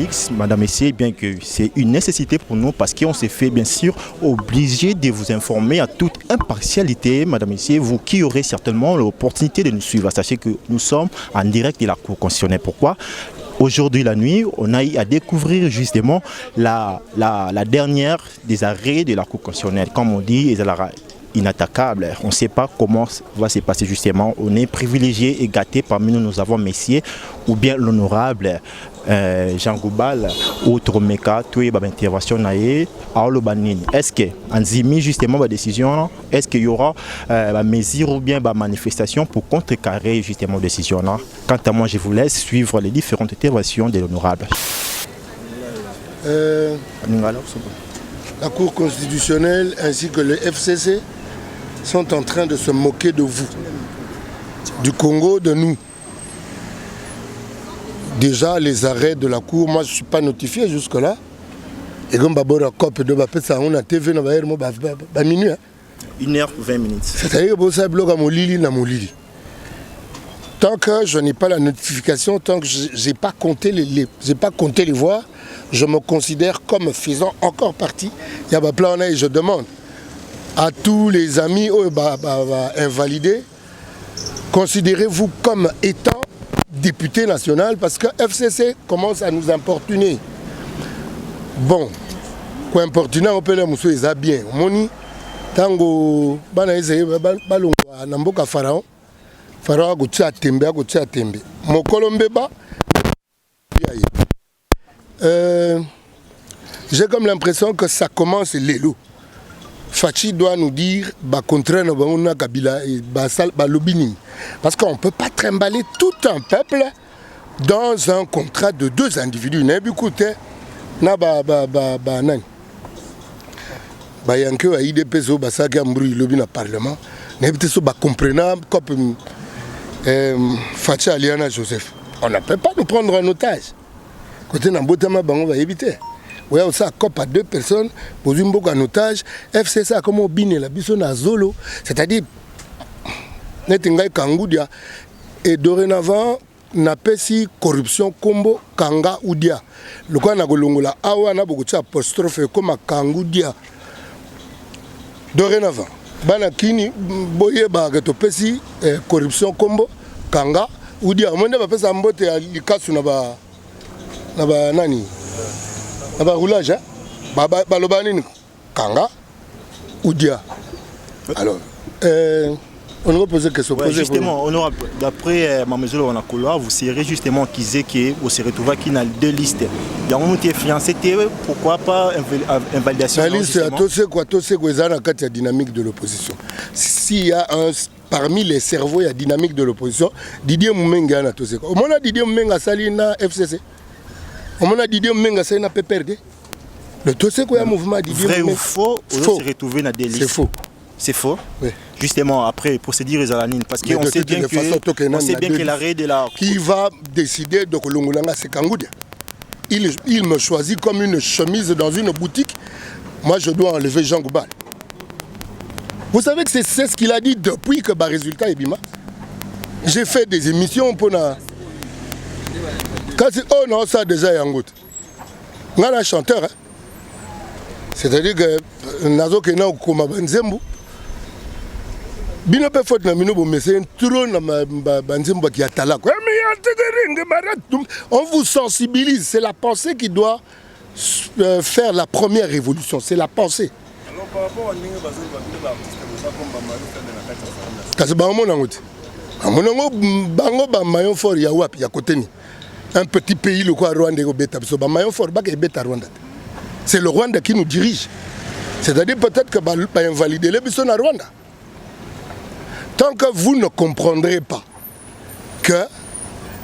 Félix, Madame, Messieurs, bien que c'est une nécessité pour nous parce qu'on s'est fait bien sûr obligé de vous informer à toute impartialité, Madame, Messieurs, vous qui aurez certainement l'opportunité de nous suivre. Sachez que nous sommes en direct de la Cour constitutionnelle. Pourquoi? Aujourd'hui, la nuit, on a eu à découvrir justement la dernière des arrêts de la Cour constitutionnelle. Comme on dit, inattaquable. On ne sait pas comment va se passer justement. On est privilégié et gâté. Parmi nous, nous avons Messier ou bien l'honorable Jean Goubal ou Tromeka, tout est intervention naïe à Olobanini. Est-ce que en zimi justement la décision, est-ce qu'il y aura mesure ou bien manifestation pour contrecarrer justement la décision là? Quant à moi, je vous laisse suivre les différentes interventions de l'honorable. La Cour constitutionnelle ainsi que le FCC sont en train de se moquer de vous, du Congo, de nous. Déjà, les arrêts de la Cour, moi je ne suis pas notifié jusque-là. Et comme Babora Cop de Bapesa, on a TV, on a minuit. 1h20. C'est-à-dire que ça bloque à mon lili, na mon lili. Tant que je n'ai pas la notification, tant que je n'ai pas compté les voix, je me considère comme faisant encore partie. Il y a un plan et je demande à tous les amis invalidés, considérez-vous comme étant député national parce que FCC commence à nous importuner. Bon, quoi importuner, on peut le mousser, ça bien. Moni, tango, balongwa, namboka pharaon. Pharaon a goûté à tembe, a goûté à tembe. Mon colombéba, j'ai comme l'impression que ça commence l'élo. Fachi doit nous dire contraire parce qu'on ne peut pas trimballer tout un peuple dans un contrat de deux individus. Fachi Aliana Joseph. On ne peut pas nous prendre en otage. Côté Nambotama, on va éviter. Oui, ça coupe à deux personnes, pour une boucle en otage. FCC a comme bine la bison à Zolo, c'est-à-dire, Netingai Kangoudia, et dorénavant, n'a pas si corruption combo Kanga Oudia. Le quoi n'a golongola, awa n'a beaucoup d'apostrophe comme Kangoudia. Dorénavant, Banakini, Boye Bagato Pessi, corruption combo Kanga Oudia. Moi, je ne vais pas s'embotter à l'Ikasu Naba Nani. Roulage, Balobani Kanga Oudia. Alors, on va poser question. Ouais, justement, d'après ma mesure, on a couloir, vous serez justement qui disait que vous serez trouvé qui n'a deux listes. Il y a un qui est fiancé, pourquoi pas invalidation? La liste, tout ce que vous avez la dynamique de l'opposition. S'il y a un parmi les cerveaux, il y a dynamique de l'opposition. Didier Moumenga na tout ce. Au moins Didier Moumenga sali na FCC. On a Didier Moumenga ça n'a pas perdu. Le tout ce qu'il y a un mouvement Didier Moumenga. Vrai ou faux, on s'est retrouvé dans des listes. C'est faux. C'est faux. Oui. Justement, après, procédure Zalanine. Parce qu'on sait bien que l'arrêt de la... Qui va décider de Kolongolanga, c'est Kangoudia. Il me choisit comme une chemise dans une boutique. Moi, je dois enlever Jean Goubal. Vous savez que c'est ce qu'il a dit depuis que le résultat est bima. J'ai fait des émissions pour... Oh non, ça déjà est en goutte. On a un chanteur. Hein? C'est-à-dire que Nazo Kena ou Koma Banzembu. Bino pe faute na mino bo mais c'est un trop na Banzembu qui a talak. On vous sensibilise, c'est la pensée qui doit faire la première révolution, c'est la pensée. Alors par rapport à Ninga Bazou, parce que Bango Nangote. Bango Bamayon Fort Yawap Yakoteni. Un petit pays le quoi Rwanda au Beta, parce que Bamayon Fort Bak et Beta Rwanda. C'est le Rwanda qui nous dirige. C'est-à-dire peut-être que va invalider les bisons à Rwanda. Tant que vous ne comprendrez pas que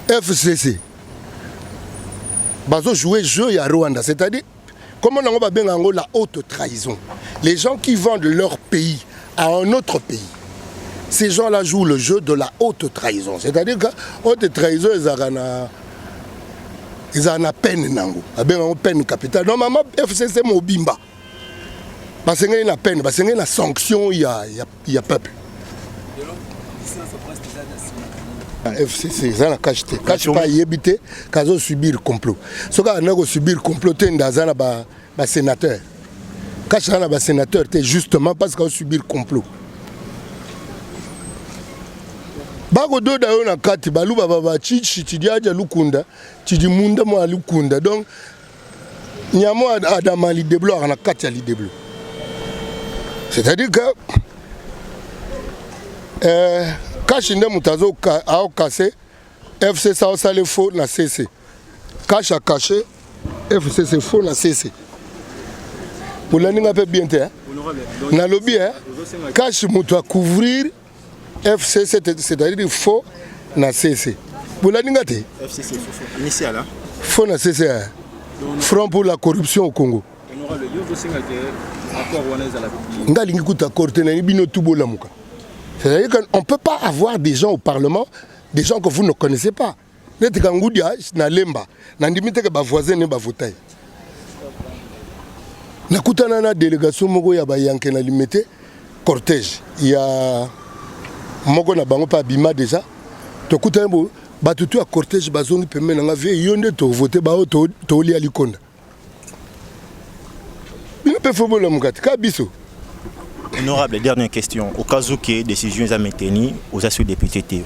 FCC va jouer jeu à Rwanda, c'est-à-dire, comment on va bien la haute trahison. Les gens qui vendent leur pays à un autre pays, ces gens-là jouent le jeu de la haute trahison. C'est-à-dire que haute trahison, ils ont peine nango, une peine capitale. Normalement, FCC Mobimba. Parce qu'il y a une peine, parce qu'il y a une sanction, il y a peuple. FCC ça na cache te cache pas yebité kazo subir complot ce gars na subir comploter ndazana ba sénateur cache na ba sénateur te justement parce qu'il subir complot bako do da yo na kati baluba baba chichi chidiaja lukunda chidi munda mo lukunda donc nyamo adama li déblo na kati ya li déblo c'est-à-dire que cache nde mutazo a cassé FC ça ça le faux na CC cache a caché FCC faux na CC pour la ninga bien te na lobby cache mutu a couvrir FCC c'est-à-dire faux na CC pour la ninga te FCC faux initial faux na CC Front pour la corruption au Congo ngalingi kuta korte na bino tubo la muka. C'est-à-dire qu'on ne peut pas avoir des gens au Parlement, des gens que vous ne connaissez pas. Vous êtes na lemba, na ndimite que ba voisin ne ba voter. Na kutana na délégation moko ya ba yanke na limité cortège. Il y a moko na bango pa bima déjà. To kutana bo ba tutu a cortège bazongi pembe na vie yonde to voter ba to li alikonda. Bino pe fobo la mukati ka biso. Honorable, dernière question. Au cas où les décisions à maintenir aux assurés députés,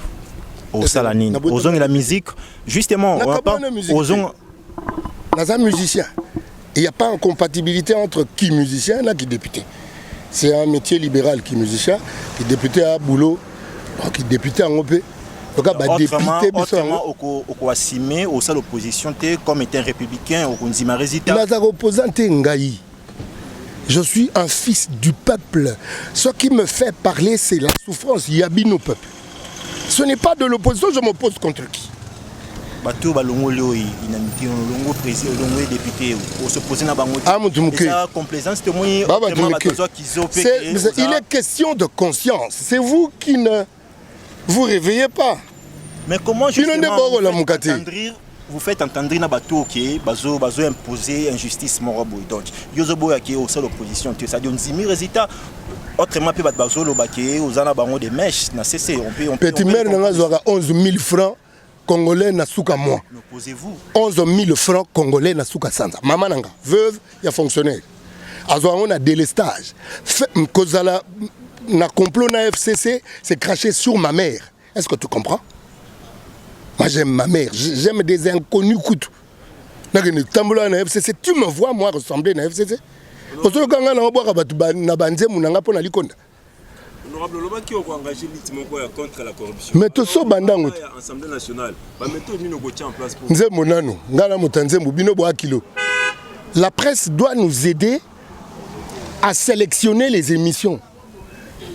au Salanine, aux zones de la musique, justement, aux zones. Dans un musicien, il n'y a pas de compatibilité entre qui musicien et qui député. C'est un métier libéral qui musicien, qui député à boulot, qui député en OP. Autrement, au assimé, au sein de l'opposition, comme étant républicain, au Kunzima résident. La opposante Ngaï. Je suis un fils du peuple. Ce qui me fait parler, c'est la souffrance. Il y a bien au peuple. Ce n'est pas de l'opposition, je m'oppose contre qui? Il est question de conscience. C'est vous qui ne vous réveillez pas. Mais comment justement vous faites entendre na bateau qui bazo imposer injustice morale donc yozobo qui au sein de l'opposition ça donne 10 000 résultats autrement peut bazo lo baké aux ana bango des mèches na cessé on petit maire na zoka 11 000 francs congolais na souka moi opposez-vous 11 000 francs congolais na souka sanza maman nanga veuve ya fonctionnaire azo on a délestage kozala na complot na FCC c'est craché sur ma mère est-ce que tu comprends? Moi j'aime ma mère, j'aime des inconnus couteaux. Tu me vois moi ressembler à FCC? Parce que quand on a Honorable Loba qui a engagé contre la corruption. Mais tout ça bandango. L'Assemblée nationale. Ba méthode ni en place pour. La presse doit nous aider à sélectionner les émissions.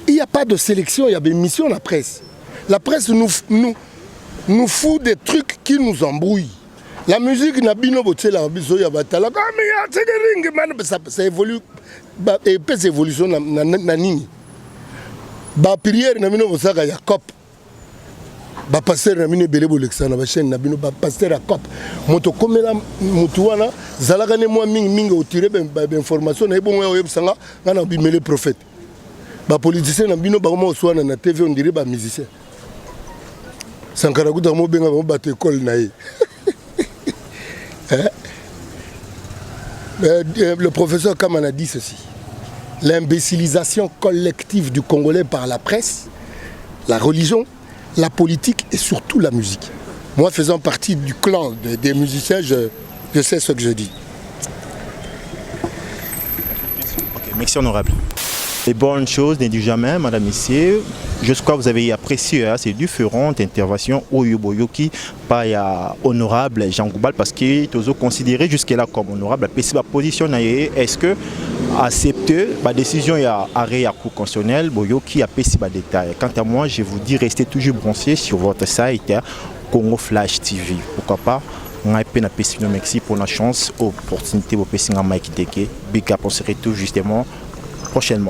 Il n'y a pas de sélection, il y a des émissions la presse. La presse nous fout des trucs qui nous embrouillent. La musique n'a bino boté la biso ya batala. Ça évolue et peut évolution na nini. Ba prière na bino bosaka ya cop. Ba pasteur na bino belé bolexana ba chaîne na bino ba pasteur ya cop. Moto komela mutu wana zalaka ne moi mingi otire ben information na bon yo sanga na bimele prophète. Ba politicien na bino ba mo soana na TV on dirait ba musicien. Sankara kuta mo benga mo batte école na ye. Le professeur Kaman a dit ceci. L'imbécilisation collective du Congolais par la presse, la religion, la politique et surtout la musique. Moi, faisant partie du clan des musiciens, je sais ce que je dis. Okay, merci honorable. Les bonnes choses ne disent jamais, madame, messieurs. Je crois que vous avez apprécié ces différentes interventions au Yoboyoki par honorable Jean Goubal parce que tous considéré jusque-là comme honorable. La position est-ce que accepter la décision à arrêt à cour constitutionnel Boyoki a payé des détails. Quant à moi, je vous dis restez toujours branchés sur votre site Congo Flash TV. Pourquoi pas? Merci pour la chance, opportunité, pour Big up, on se retrouve justement prochainement.